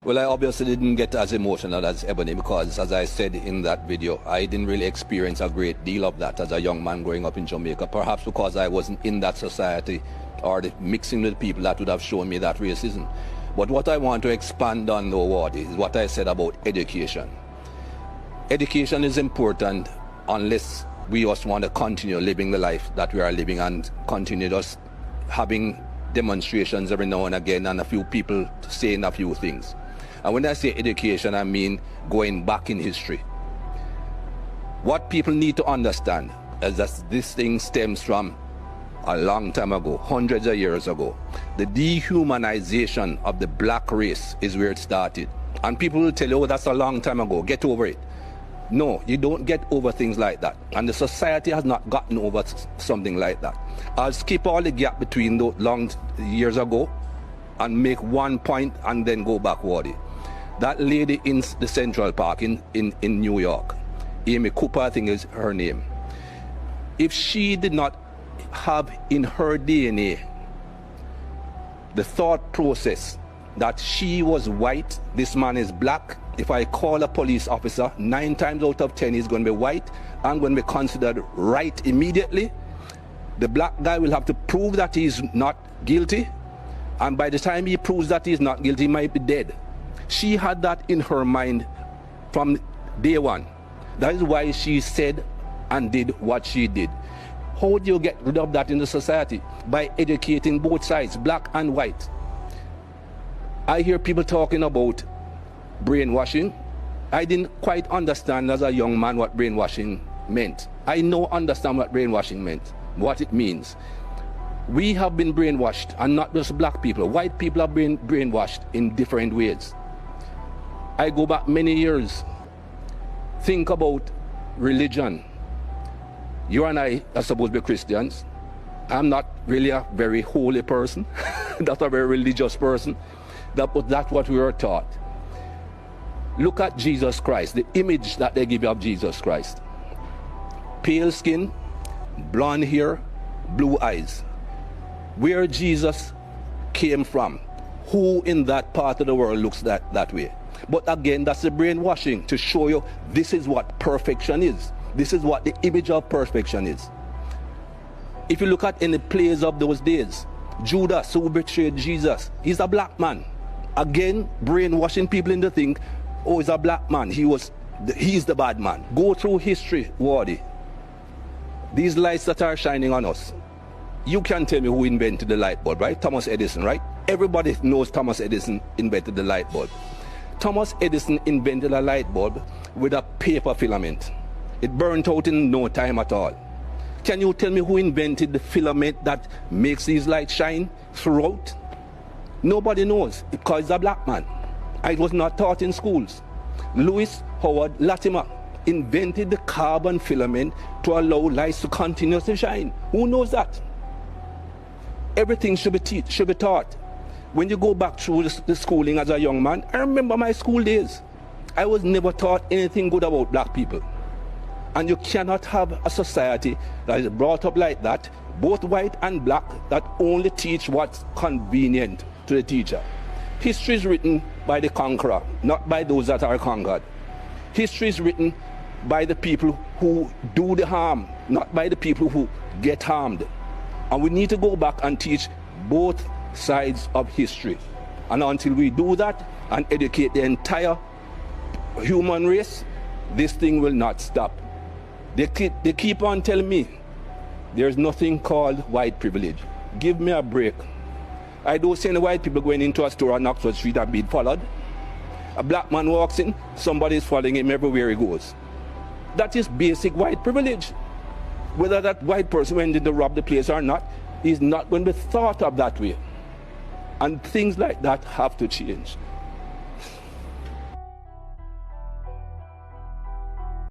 Well, I obviously didn't get as emotional as Ebony because, as I said in that video, I didn't really experience a great deal of that as a young man growing up in Jamaica, perhaps because I wasn't in that society or mixing with people that would have shown me that racism. But what I want to expand on, though, Ward, is what I said about education. Education is important unless we just want to continue living the life that we are living and continue just having demonstrations every now and again and a few people saying a few things. And when I say education, I mean going back in history. What people need to understand is that this thing stems from a long time ago, hundreds of years ago. The dehumanization of the black race is where it started. And people will tell you, oh, that's a long time ago, get over it. No, you don't get over things like that. And the society has not gotten over something like that. I'll skip all the gap between those long years ago and make one point and then go backward. That lady in the Central Park in New York, Amy Cooper, I think is her name. If she did not have in her DNA the thought process that she was white, this man is black, if I call a police officer, 9 times out of 10 he's going to be white, I'm going to be considered right immediately. The black guy will have to prove that he's not guilty, and by the time he proves that he's not guilty, he might be dead. She had that in her mind from day one. That is why she said and did what she did. How do you get rid of that in the society? By educating both sides, black and white. I hear people talking about brainwashing. I didn't quite understand as a young man what brainwashing meant. I now understand what brainwashing meant, what it means. We have been brainwashed, and not just black people. White people have been brainwashed in different ways. I go back many years. Think about religion. You and I are supposed to be Christians. I'm not really a very holy person, not a very religious person. But that's what we were taught. Look at Jesus Christ, the image that they give you of Jesus Christ. Pale skin, blonde hair, blue eyes. Where Jesus came from, who in that part of the world looks that way? But again, that's the brainwashing to show you this is what perfection is. This is what the image of perfection is. If you look at any plays of those days, Judas, who betrayed Jesus, he's a black man. Again, brainwashing people into think, oh, he's a black man, he's the bad man. Go through history, Wardy. These lights that are shining on us. You can tell me who invented the light bulb, right? Thomas Edison, right? Everybody knows Thomas Edison invented the light bulb. Thomas Edison invented a light bulb with a paper filament. It burnt out in no time at all. Can you tell me who invented the filament that makes these lights shine throughout? Nobody knows, because he's a black man. It was not taught in schools. Louis Howard Latimer invented the carbon filament to allow lights to continuously shine. Who knows that? Everything should be taught. When you go back through the schooling as a young man, I remember my school days. I was never taught anything good about black people. And you cannot have a society that is brought up like that, both white and black, that only teach what's convenient to the teacher. History is written by the conqueror, not by those that are conquered. History is written by the people who do the harm, not by the people who get harmed. And we need to go back and teach both sides of history. And until we do that and educate the entire human race, this thing will not stop. They keep on telling me there's nothing called white privilege. Give me a break. I don't see any white people going into a store on Oxford Street and being followed. A black man walks in, somebody is following him everywhere he goes. That is basic white privilege. Whether that white person went in to rob the place or not, he's not going to be thought of that way. And things like that have to change.